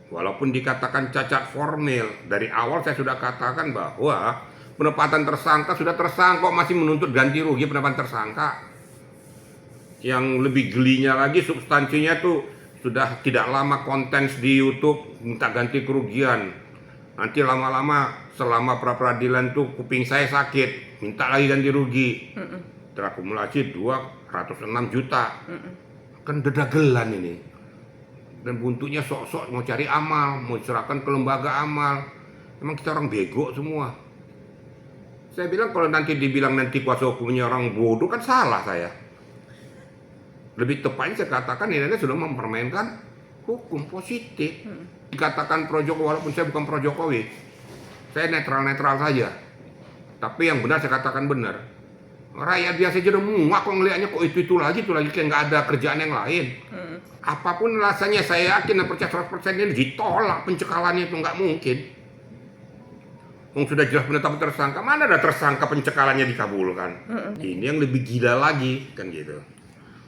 Walaupun dikatakan cacat formil, dari awal saya sudah katakan bahwa penempatan tersangka sudah tersangka, masih menuntut ganti rugi penempatan tersangka. Yang lebih gelinya lagi substansinya tuh sudah tidak lama konten di YouTube minta ganti kerugian. Nanti lama-lama selama pra peradilan tuh kuping saya sakit, minta lagi ganti rugi. Terakumulasi 206 juta. Kan dedagelan ini. Dan buntunya sok-sok mau cari amal, mau diserahkan ke lembaga amal. Emang kita orang bego semua. Saya bilang kalau nanti dibilang nanti kuasa hukumnya orang bodoh kan salah saya. Lebih tepatnya saya katakan ini sudah mempermainkan hukum positif. Dikatakan pro Jokowi, walaupun saya bukan pro Jokowi, saya netral-netral saja. Tapi yang benar saya katakan benar. Rakyat biasa aja udah muak kok ngelihatnya kok itu lagi kayak nggak ada kerjaan yang lain. Apapun rasanya saya yakin dan percaya 100% ini ditolak pencekalannya itu nggak mungkin. Sudah jelas penetapan tersangka, mana ada tersangka pencekalannya dikabulkan. Ini yang lebih gila lagi kan gitu.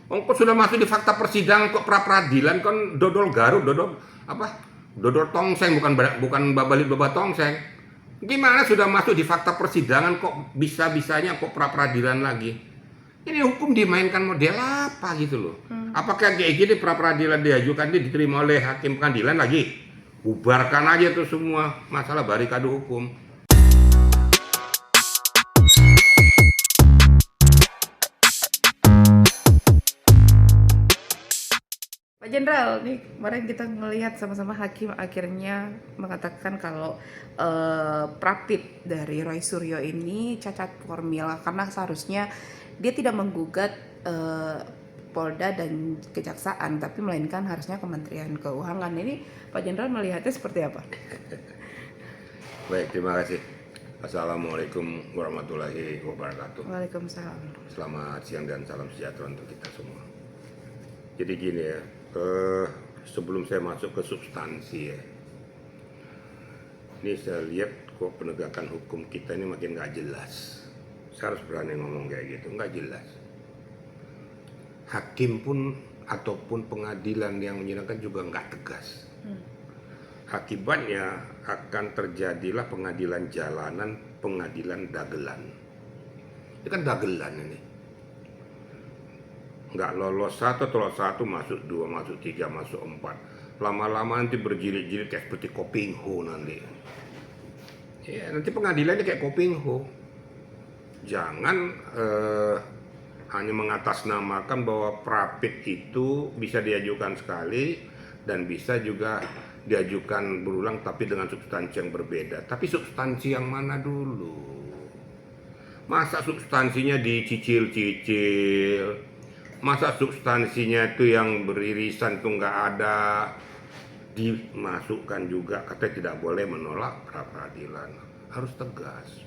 Kok sudah masuk di fakta persidangan kok pra peradilan kan dodol garut, dodol tongseng bukan babalit baba tongseng. Gimana sudah masuk di fakta persidangan kok bisa-bisanya kok pra peradilan lagi? Ini hukum dimainkan model apa gitu loh? Apakah kayak gini pra peradilan diajukan diterima oleh hakim pengadilan lagi? Bubarkan aja tuh semua masalah barikade hukum. Pak Jenderal, nih kemarin kita melihat sama-sama hakim akhirnya mengatakan kalau prapit dari Roy Suryo ini cacat formil karena seharusnya dia tidak menggugat Polda dan Kejaksaan, tapi melainkan harusnya Kementerian Keuangan. Ini Pak Jenderal melihatnya seperti apa? Baik, terima kasih. Assalamualaikum warahmatullahi wabarakatuh. Waalaikumsalam. Selamat siang dan salam sejahtera untuk kita semua. Jadi gini ya, sebelum saya masuk ke substansi ya, ini saya lihat kok penegakan hukum kita ini makin nggak jelas. Saya harus berani ngomong kayak gitu, nggak jelas. Hakim pun ataupun pengadilan yang menyidangkan juga nggak tegas. Akibatnya akan terjadilah pengadilan jalanan, pengadilan dagelan. Ini kan dagelan ini. Nggak lolos satu, lolos satu, masuk dua, masuk tiga, masuk empat. Lama-lama nanti berjilid-jilid kayak seperti Kopingho nanti. Ya, nanti pengadilannya kayak Kopingho. Jangan hanya mengatasnamakan bahwa prapit itu bisa diajukan sekali dan bisa juga diajukan berulang tapi dengan substansi yang berbeda. Tapi substansi yang mana dulu? Masa substansinya dicicil-cicil? Masa substansinya itu yang beririsan itu nggak ada, dimasukkan juga, katanya tidak boleh menolak pra peradilan, harus tegas.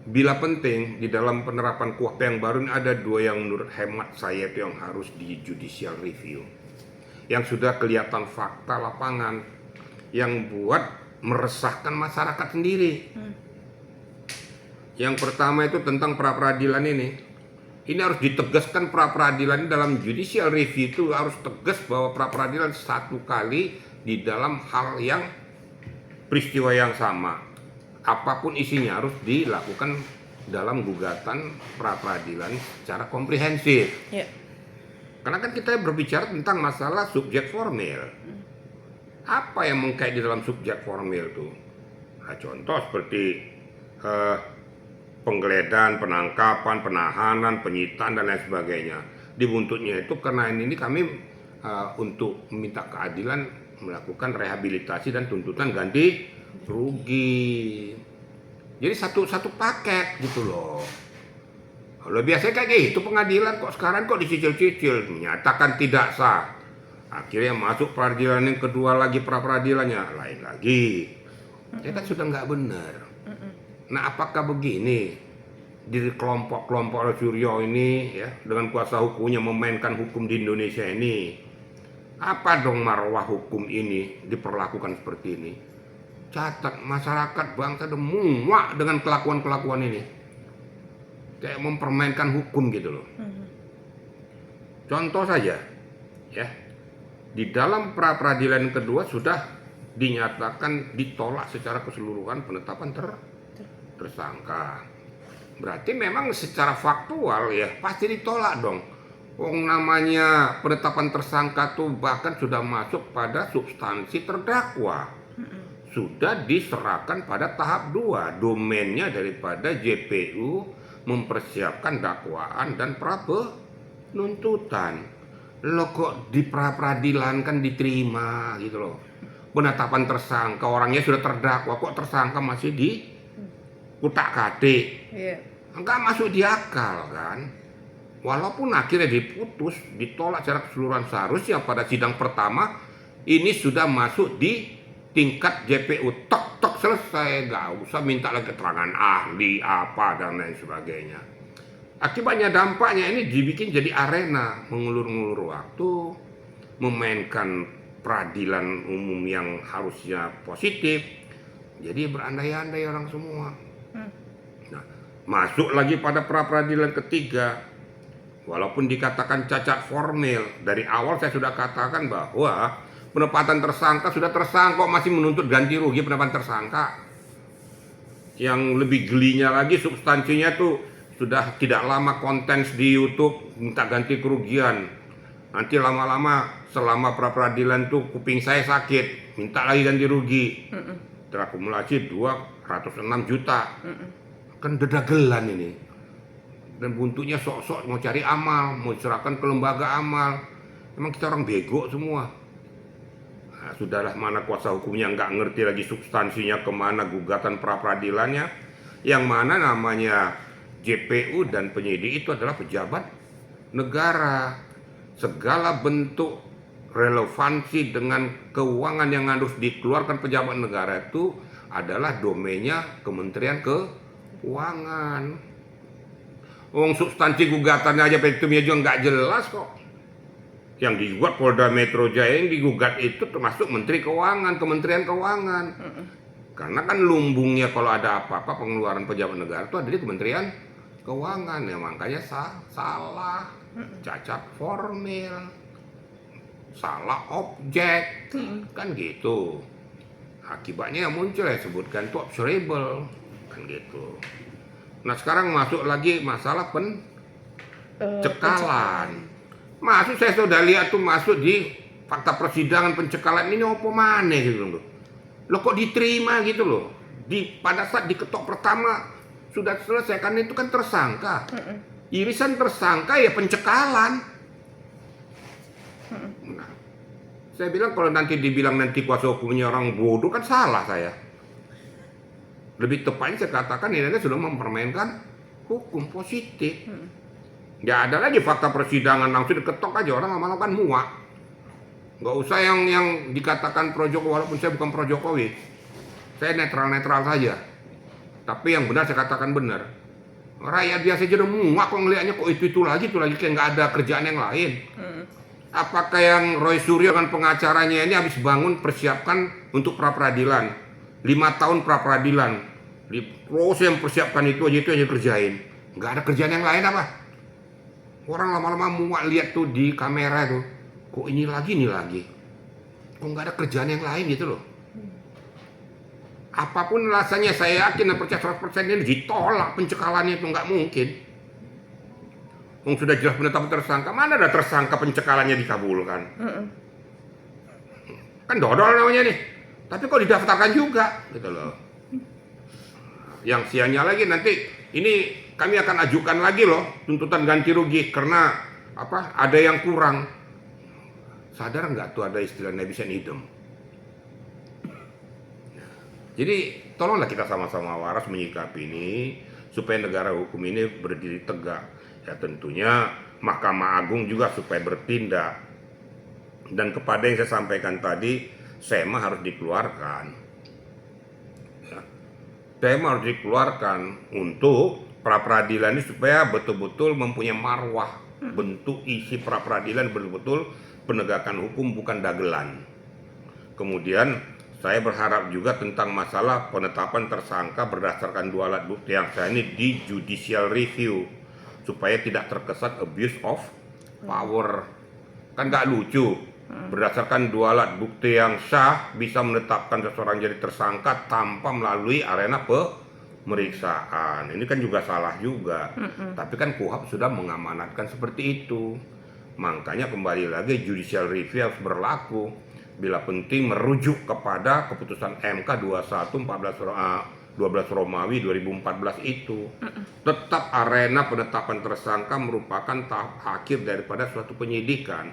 Bila penting di dalam penerapan KUHP yang baru ini ada dua yang menurut hemat saya itu yang harus di judicial review, yang sudah kelihatan fakta lapangan, yang buat meresahkan masyarakat sendiri. Yang pertama itu tentang pra peradilan ini. Ini harus ditegaskan pra peradilan dalam judicial review itu harus tegas bahwa pra peradilan satu kali di dalam hal yang peristiwa yang sama. Apapun isinya harus dilakukan dalam gugatan pra peradilan secara komprehensif. Ya. Karena kan kita berbicara tentang masalah subjek formil. Apa yang mengkait di dalam subjek formil itu? Nah, contoh seperti penggeledahan, penangkapan, penahanan, penyitaan dan lain sebagainya. Dibuntutnya itu karena ini kami untuk meminta keadilan melakukan rehabilitasi dan tuntutan ganti rugi. Jadi satu paket gitu loh. Kalau biasanya kayak gitu pengadilan, kok sekarang kok dicicil-cicil, menyatakan tidak sah. Akhirnya masuk peradilan yang kedua lagi pra peradilannya lain lagi. Ya kan sudah nggak benar. Nah, apakah begini di kelompok-kelompok Roy Suryo ini ya dengan kuasa hukumnya memainkan hukum di Indonesia ini? Apa dong marwah hukum ini diperlakukan seperti ini? Catat masyarakat bangsa udah muak dengan kelakuan-kelakuan ini. Kayak mempermainkan hukum gitu loh. Contoh saja ya. di dalam pra peradilan kedua sudah dinyatakan ditolak secara keseluruhan penetapan tersangka. Berarti memang secara faktual ya pasti ditolak dong. Wong namanya penetapan tersangka tuh bahkan sudah masuk pada substansi terdakwa. Sudah diserahkan pada tahap 2, domainnya daripada JPU mempersiapkan dakwaan dan pra penuntutan. Lo kok di pra peradilan kan diterima gitu loh. Penetapan tersangka, orangnya sudah terdakwa, kok tersangka masih di utak-atik. Iya. Enggak masuk di akal kan. Walaupun akhirnya diputus, ditolak secara keseluruhan, seharusnya pada sidang pertama ini sudah masuk di tingkat JPU, tok selesai, nggak usah minta lagi keterangan ahli apa dan lain sebagainya. Akibatnya dampaknya ini dibikin jadi arena mengulur-ngulur waktu, memainkan peradilan umum yang harusnya positif, jadi berandai-andai orang semua. Nah, masuk lagi pada pra peradilan ketiga, walaupun dikatakan cacat formil, dari awal saya sudah katakan bahwa penempatan tersangka sudah tersangka, masih menuntut ganti rugi penempatan tersangka. Yang lebih gelinya lagi substansinya tuh sudah tidak lama konten di YouTube minta ganti kerugian. Nanti lama-lama selama pra peradilan tuh kuping saya sakit, minta lagi ganti rugi. Terakumulasi 206 juta. Kan dedagelan ini. Dan buntutnya sok-sok mau cari amal, mau diserahkan ke lembaga amal. Emang kita orang bego semua. Nah, sudahlah, mana kuasa hukumnya nggak ngerti lagi substansinya kemana gugatan pra peradilannya. Yang mana namanya JPU dan penyidik itu adalah pejabat negara. Segala bentuk relevansi dengan keuangan yang harus dikeluarkan pejabat negara itu adalah domainnya Kementerian Keuangan. Wong substansi gugatannya aja petitumnya juga nggak jelas kok. Yang digugat Polda Metro Jaya, yang digugat itu termasuk Menteri Keuangan, Kementerian Keuangan. Karena kan lumbungnya kalau ada apa-apa pengeluaran pejabat negara itu ada di Kementerian Keuangan, ya makanya salah, cacat formil, salah objek, kan gitu. Akibatnya yang muncul ya sebutkan itu observable, kan gitu. Nah sekarang masuk lagi masalah pencekalan. Masuk saya sudah lihat tuh masuk di fakta persidangan pencekalan ini apa mana gitu loh. Lo kok diterima gitu loh. Pada saat diketok pertama sudah selesai kan itu kan tersangka. Irisan tersangka ya pencekalan. Nah, saya bilang kalau nanti dibilang nanti kuasa hukumnya orang bodoh kan salah saya. Lebih tepatnya saya katakan ini sudah mempermainkan hukum positif. Nggak ada lagi fakta persidangan langsung diketok aja, orang lama-lama kan muak. Nggak usah yang dikatakan pro Jokowi, walaupun saya bukan pro Jokowi. Saya netral-netral saja. Tapi yang benar saya katakan benar. Rakyat biasa aja udah muak kok ngelihatnya kok itu lagi kayak nggak ada kerjaan yang lain. Apakah yang Roy Suryo kan pengacaranya ini habis bangun persiapkan untuk pra peradilan 5 tahun pra peradilan, terus yang persiapkan itu aja kerjain, nggak ada kerjaan yang lain apa? Orang lama-lama muak lihat tuh di kamera tuh, kok ini lagi, kok nggak ada kerjaan yang lain gitu loh. Apapun alasannya saya yakin dan percaya 100% ini ditolak pencekalannya itu nggak mungkin. Sudah jelas penetapan tersangka, mana ada tersangka pencekalannya dikabulkan? Kan dodol namanya nih. Tapi kok didaftarkan juga gitu loh. Yang sianya lagi nanti ini kami akan ajukan lagi loh tuntutan ganti rugi karena apa? Ada yang kurang. Sadar nggak tuh ada istilah nebisen idem. Jadi tolonglah kita sama-sama waras menyikapi ini supaya negara hukum ini berdiri tegak. Ya tentunya Mahkamah Agung juga supaya bertindak. Dan kepada yang saya sampaikan tadi, SEMA harus dikeluarkan. Ya. SEMA harus dikeluarkan untuk pra peradilan ini supaya betul-betul mempunyai marwah. Bentuk isi pra peradilan betul-betul penegakan hukum bukan dagelan. Kemudian saya berharap juga tentang masalah penetapan tersangka berdasarkan 2 alat bukti yang saya ini di judicial review supaya tidak terkesan abuse of power. Kan nggak lucu. berdasarkan 2 alat bukti yang sah bisa menetapkan seseorang jadi tersangka tanpa melalui arena pemeriksaan. Ini kan juga salah juga. Tapi kan KUHP sudah mengamanatkan seperti itu. Makanya kembali lagi judicial review harus berlaku. Bila penting merujuk kepada keputusan MK 12 Romawi 2014 itu. Tetap arena penetapan tersangka merupakan tahap akhir daripada suatu penyidikan.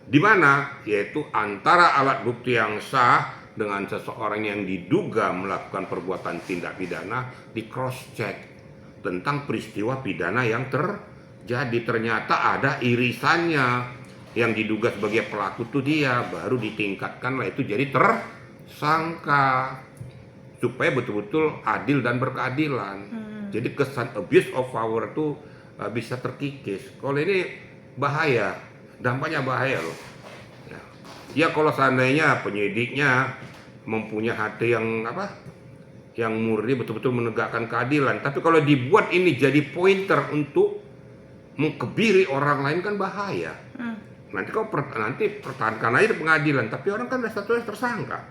Di mana yaitu antara alat bukti yang sah dengan seseorang yang diduga melakukan perbuatan tindak pidana di cross check tentang peristiwa pidana yang terjadi. Ternyata ada irisannya, yang diduga sebagai pelaku itu dia, baru ditingkatkanlah itu jadi tersangka supaya betul-betul adil dan berkeadilan. Jadi kesan abuse of power itu bisa terkikis. Kalau ini bahaya, dampaknya bahaya loh. Ya kalau seandainya penyidiknya mempunyai hati yang yang murni, betul-betul menegakkan keadilan. Tapi kalau dibuat ini jadi pointer untuk mengkebiri orang lain kan bahaya. Nanti kau pertahankan aja di pengadilan, tapi orang kan statusnya tersangka,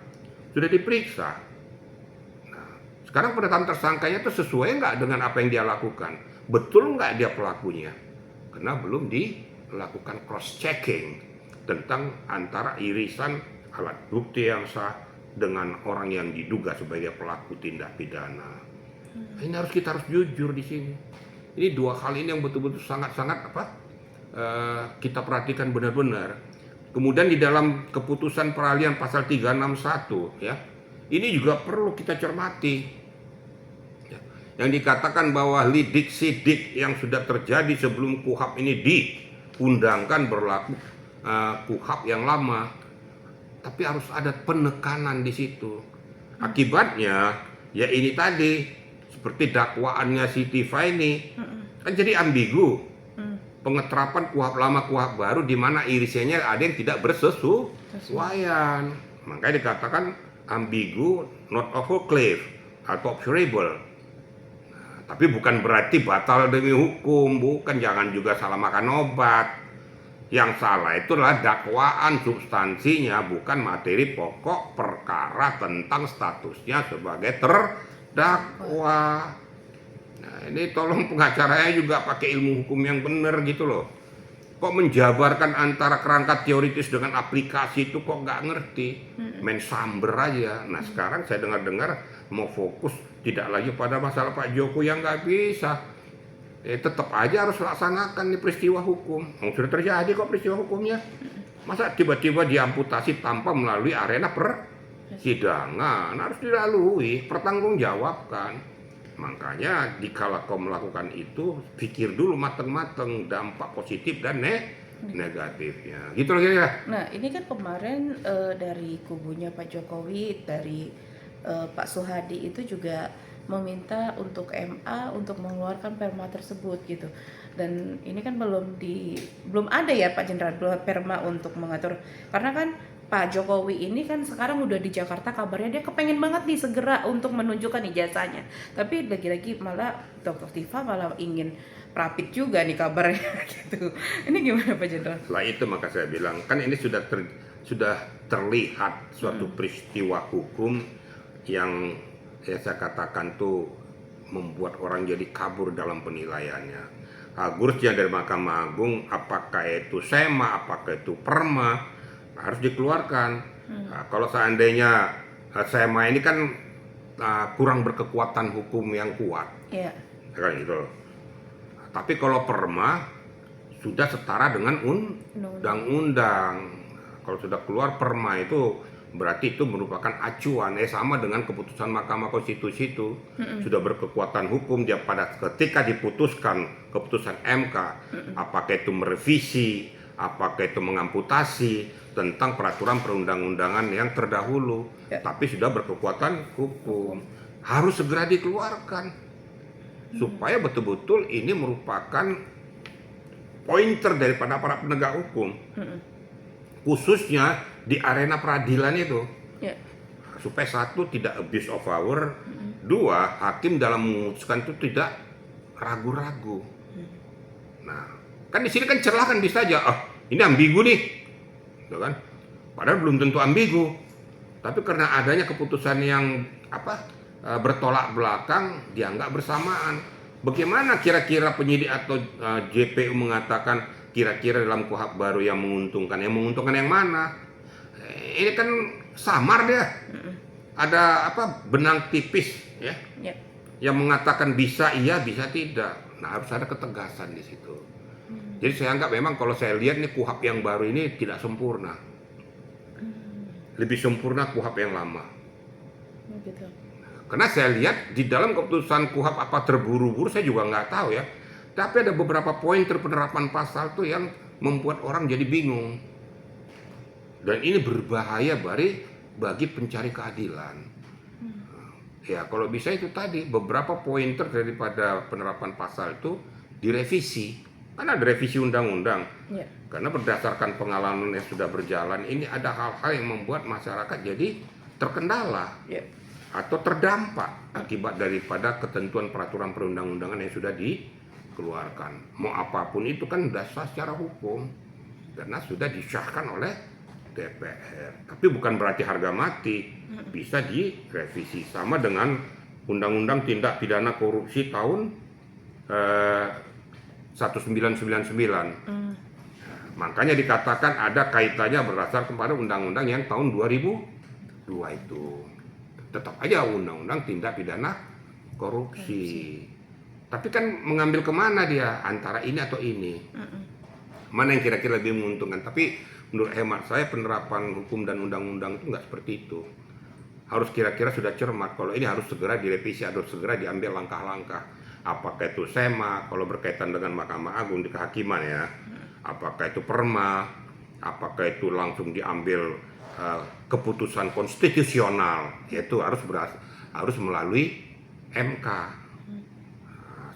sudah diperiksa. Nah, sekarang penetapan tersangkanya itu sesuai nggak dengan apa yang dia lakukan? Betul nggak dia pelakunya? Karena belum dilakukan cross checking tentang antara irisan alat bukti yang sah dengan orang yang diduga sebagai pelaku tindak pidana. Ini kita harus jujur di sini. Ini 2 hal ini yang betul-betul sangat-sangat kita perhatikan benar-benar. Kemudian di dalam keputusan peralihan pasal 361 ya, ini juga perlu kita cermati. Ya, yang dikatakan bahwa lidik sidik yang sudah terjadi sebelum KUHP ini diundangkan berlaku KUHP yang lama, tapi harus ada penekanan di situ. Akibatnya ya ini tadi seperti dakwaannya si Tifa ini kan jadi ambigu. Pengeterapan KUHP lama KUHP baru di mana irisannya ada yang tidak bersesuaian. Makanya dikatakan ambigu, not overclear atau observable. Tapi bukan berarti batal demi hukum, bukan, jangan juga salah makan obat. Yang salah itu adalah dakwaan substansinya, bukan materi pokok perkara tentang statusnya sebagai terdakwa. Nah, ini tolong pengacaranya juga pakai ilmu hukum yang benar gitu loh. Kok menjabarkan antara kerangka teoritis dengan aplikasi itu kok nggak ngerti, main samber aja. Nah sekarang saya dengar-dengar mau fokus tidak lagi pada masalah Pak Joko yang nggak bisa. Tetap aja harus laksanakan nih peristiwa hukum. Sudah terjadi kok peristiwa hukumnya. Masa tiba-tiba diamputasi tanpa melalui arena persidangan? Harus dilalui, pertanggungjawabkan. Makanya dikala kau melakukan itu, pikir dulu mateng-mateng dampak positif dan negatifnya. Gitu loh kira-kira. Nah ini kan kemarin dari kubunya Pak Jokowi, dari Pak Suhadi itu juga meminta untuk MA untuk mengeluarkan perma tersebut gitu. Dan ini kan belum ada ya Pak Jenderal, belum perma untuk mengatur, karena kan Pak Jokowi ini kan sekarang udah di Jakarta, kabarnya dia kepengen banget nih segera untuk menunjukkan ijazahnya. Tapi lagi-lagi malah Dr. Tifa malah ingin rapid juga nih kabarnya gitu. Ini gimana Pak Jenderal? Lah itu maka saya bilang kan ini sudah terlihat suatu peristiwa hukum yang saya katakan tuh membuat orang jadi kabur dalam penilaiannya. Harusnya dari Mahkamah Agung, apakah itu SEMA, apakah itu PERMA, harus dikeluarkan. Nah, kalau seandainya SEMA ini kan kurang berkekuatan hukum yang kuat, kan gitu. Tapi kalau PERMA sudah setara dengan undang-undang. Kalau sudah keluar PERMA itu berarti itu merupakan acuan, sama dengan keputusan Mahkamah Konstitusi itu sudah berkekuatan hukum. Dia pada ketika diputuskan keputusan MK, apakah itu merevisi, apakah itu mengamputasi tentang peraturan perundang-undangan yang terdahulu, tapi sudah berkekuatan hukum, harus segera dikeluarkan supaya betul-betul ini merupakan pointer daripada para penegak hukum, khususnya di arena peradilan itu, supaya satu tidak abuse of power, dua hakim dalam memutuskan itu tidak ragu-ragu. Nah, kan di sini kan celah kan bisa aja, ini ambigu nih. gitu kan? Padahal belum tentu ambigu, tapi karena adanya keputusan yang bertolak belakang dianggap bersamaan. Bagaimana kira-kira penyidik atau JPU mengatakan kira-kira dalam KUHP baru yang menguntungkan? Yang menguntungkan yang mana? Ini kan samar dia. Ada benang tipis ya, yang mengatakan bisa iya, bisa tidak. Nah, harus ada ketegasan di situ. Jadi saya anggap memang kalau saya lihat nih KUHP yang baru ini tidak sempurna. Lebih sempurna KUHP yang lama. Gitu. Karena saya lihat di dalam keputusan KUHP apa terburu-buru saya juga nggak tahu ya. Tapi ada beberapa poin penerapan pasal tuh yang membuat orang jadi bingung. Dan ini berbahaya bagi pencari keadilan. Ya kalau bisa itu tadi beberapa pointer daripada penerapan pasal itu direvisi. Kan ada revisi undang-undang. Karena berdasarkan pengalaman yang sudah berjalan ini ada hal-hal yang membuat masyarakat jadi terkendala. Atau terdampak akibat daripada ketentuan peraturan perundang-undangan yang sudah dikeluarkan. Mau apapun itu kan dasar secara hukum karena sudah disahkan oleh DPR. Tapi bukan berarti harga mati, bisa direvisi sama dengan Undang-Undang Tindak Pidana Korupsi tahun 1999. Makanya dikatakan ada kaitannya berdasarkan kepada undang-undang yang tahun 2002 itu. Tetap aja undang-undang tindak pidana korupsi. Tapi kan mengambil kemana dia antara ini atau ini? Mana yang kira-kira lebih menguntungkan? Tapi menurut hemat saya penerapan hukum dan undang-undang itu nggak seperti itu. Harus kira-kira sudah cermat. Kalau ini harus segera direvisi, harus segera diambil langkah-langkah. Apakah itu SEMA kalau berkaitan dengan Mahkamah Agung di kehakiman ya? Apakah itu PERMA? Apakah itu langsung diambil keputusan konstitusional, yaitu harus melalui MK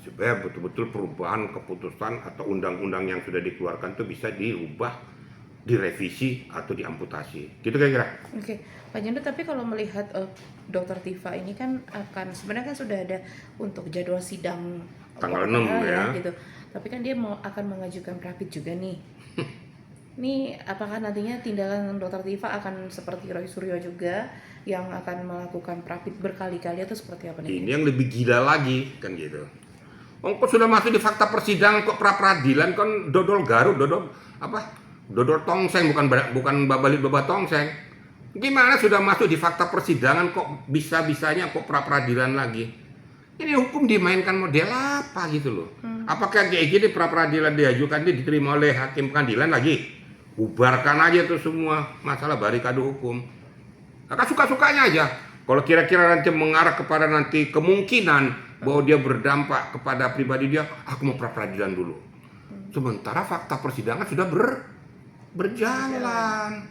supaya betul-betul perubahan keputusan atau undang-undang yang sudah dikeluarkan itu bisa diubah, direvisi atau diamputasi. Gitu kira-kira. Oke, Pak Jendro, tapi kalau melihat Dr. Tifa ini kan sebenarnya kan sudah ada untuk jadwal sidang tanggal 6 ya. Gitu. Tapi kan dia akan mengajukan rapid juga nih. Ini apakah nantinya tindakan Dr. Tifa akan seperti Roy Suryo juga yang akan melakukan rapid berkali-kali atau seperti apa nih? Ini yang lebih gila lagi kan gitu. Kok sudah masuk di fakta persidangan kok pra-peradilan kan dodol Garut, dodol tongseng bukan babalit baba tongseng. Gimana sudah masuk di fakta persidangan kok bisa-bisanya kok pra-peradilan lagi? Ini hukum dimainkan model apa gitu loh. Apakah kayak gini pra-peradilan diajukan diterima oleh hakim pengadilan lagi? Bubarkan aja tuh semua masalah barikade hukum. Maka suka-sukanya aja. Kalau kira-kira nanti mengarah kepada nanti kemungkinan bahwa dia berdampak kepada pribadi dia, aku mau pra-peradilan dulu. Sementara fakta persidangan sudah berjalan.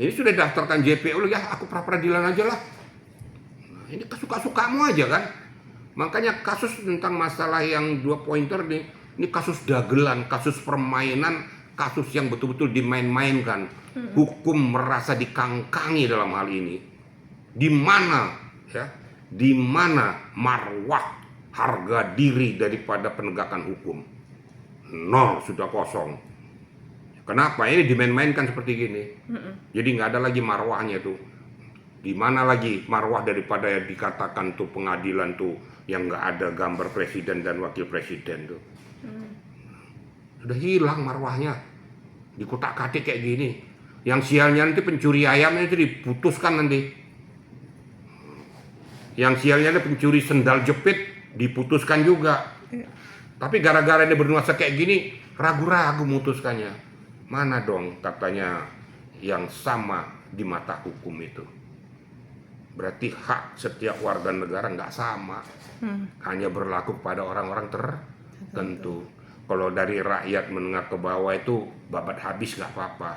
Ini sudah daftarkan JPU ya, aku pra-peradilan aja lah. Ini kesuka-sukamu aja kan. Makanya kasus tentang masalah yang 2 pointer nih, ini kasus dagelan, kasus permainan, kasus yang betul-betul dimain-mainkan. Hukum merasa dikangkangi dalam hal ini. Di mana marwah harga diri daripada penegakan hukum? Nol, sudah kosong. Kenapa ini dimain-mainkan seperti gini? Jadi nggak ada lagi marwahnya tuh. Di mana lagi marwah daripada yang dikatakan tuh pengadilan tuh yang nggak ada gambar presiden dan wakil presiden tuh. Sudah hilang marwahnya. Di kotak-katik kayak gini. Yang sialnya nanti pencuri ayam itu diputuskan nanti. Yang sialnya nanti pencuri sendal jepit diputuskan juga. Tapi gara-gara dia bernuansa kayak gini, ragu-ragu memutuskannya. Mana dong katanya yang sama di mata hukum itu? Berarti hak setiap warga negara nggak sama. Hanya berlaku pada orang-orang tertentu. Kalau dari rakyat menengah ke bawah itu babat habis nggak apa-apa.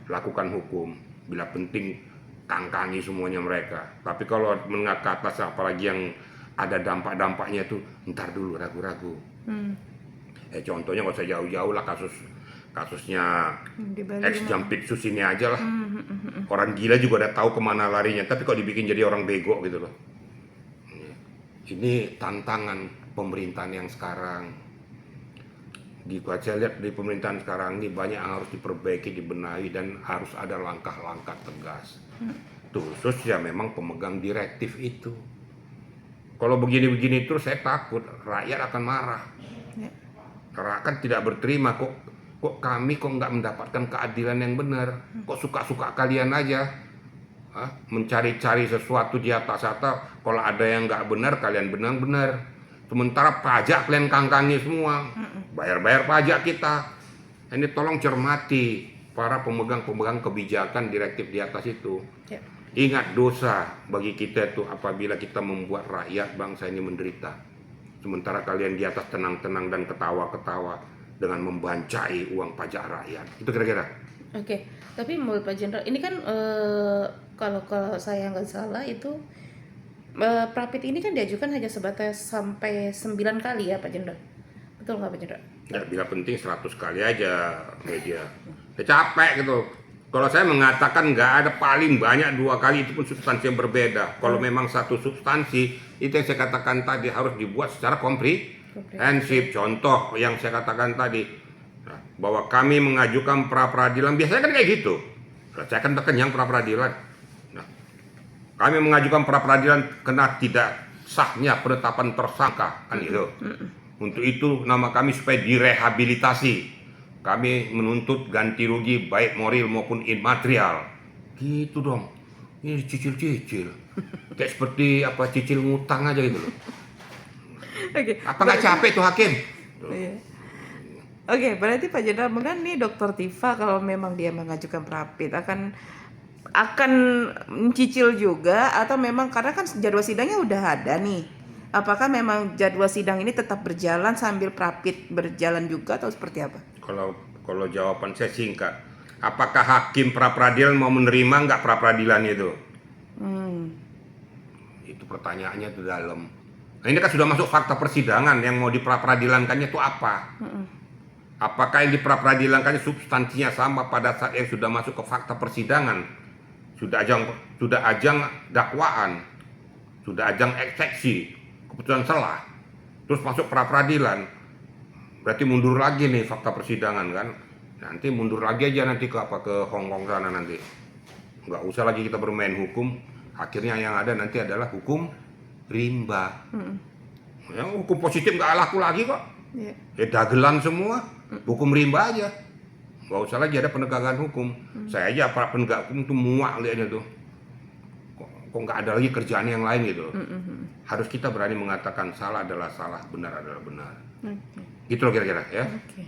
Lakukan hukum. Bila penting kangkangi semuanya mereka. Tapi kalau menengah ke atas apalagi yang ada dampak-dampaknya itu ntar dulu ragu-ragu. Contohnya nggak usah jauh-jauh lah kasusnya ex Jampitsus ini aja lah. Orang gila juga udah tahu kemana larinya. Tapi kok dibikin jadi orang bego gitu loh. Ini tantangan pemerintahan yang sekarang. Saya lihat di pemerintahan sekarang ini banyak yang harus diperbaiki, dibenahi, dan harus ada langkah-langkah tegas. Khusus ya memang pemegang direktif itu. Kalau begini-begini terus saya takut rakyat akan marah. Ya. Rakyat tidak berterima, kok kami nggak mendapatkan keadilan yang benar. Kok suka-suka kalian aja mencari-cari sesuatu di atas. Kalau ada yang nggak benar kalian benar-benar. Sementara pajak kalian kangkangi semua, bayar pajak kita. Ini tolong cermati para pemegang kebijakan direktif di atas itu. Ya. Ingat dosa bagi kita itu apabila kita membuat rakyat bangsa ini menderita. Sementara kalian di atas tenang-tenang dan ketawa-ketawa dengan membancai uang pajak rakyat. Itu kira-kira. Oke, tapi menurut Pak Jenderal, ini kan kalau saya nggak salah itu Prapit ini kan diajukan hanya sebatas sampai 9 kali ya Pak Jenderal. Betul nggak Pak Jenderal? Ya, bila penting 100 kali aja media. Ya, capek gitu. Kalau saya mengatakan nggak ada, paling banyak 2 kali, itu pun substansi yang berbeda. Kalau memang satu substansi, itu yang saya katakan tadi harus dibuat secara komprehensif. Contoh yang saya katakan tadi, bahwa kami mengajukan pra-peradilan, biasanya kan kayak gitu. Saya kan kenyang pra-peradilan. Nah, kami mengajukan pra-peradilan karena tidak sahnya penetapan tersangka, kan gitu. Untuk itu nama kami supaya direhabilitasi. Kami menuntut ganti rugi baik moral maupun imaterial. Gitu dong. Ini cicil-cicil. Kayak seperti cicil ngutang aja gitu loh. Oke. Apa nggak capek tuh hakim? Iya. Oke, berarti Pak Jenderal mungkin nih Dokter Tifa kalau memang dia mengajukan Prapit akan mencicil juga, atau memang karena kan jadwal sidangnya udah ada nih. Apakah memang jadwal sidang ini tetap berjalan sambil Prapit berjalan juga atau seperti apa? Kalau jawaban saya singkat, apakah hakim pra-peradilan mau menerima nggak pra-peradilan itu? Itu pertanyaannya itu dalam. Nah, ini kan sudah masuk fakta persidangan, yang mau dipra-peradilankannya itu apa? Apakah yang dipra-peradilankannya substansinya sama pada saat yang sudah masuk ke fakta persidangan? Sudah ajang dakwaan, sudah ajang eksepsi, keputusan selah, terus masuk pra-peradilan. Berarti mundur lagi nih fakta persidangan kan? Nanti mundur lagi aja nanti ke Hong Kong sana nanti. Nggak usah lagi kita bermain hukum. Akhirnya yang ada nanti adalah hukum rimba. Yang hukum positif nggak laku lagi kok. Yeah. Ya dagelan semua. Hukum rimba aja. Nggak usah lagi ada penegakan hukum. Saya aja para penegak hukum tuh muak lihatnya tuh. Kok nggak ada lagi kerjaan yang lain gitu. Harus kita berani mengatakan salah adalah salah, benar adalah benar. Gitu loh kira-kira ya. Oke.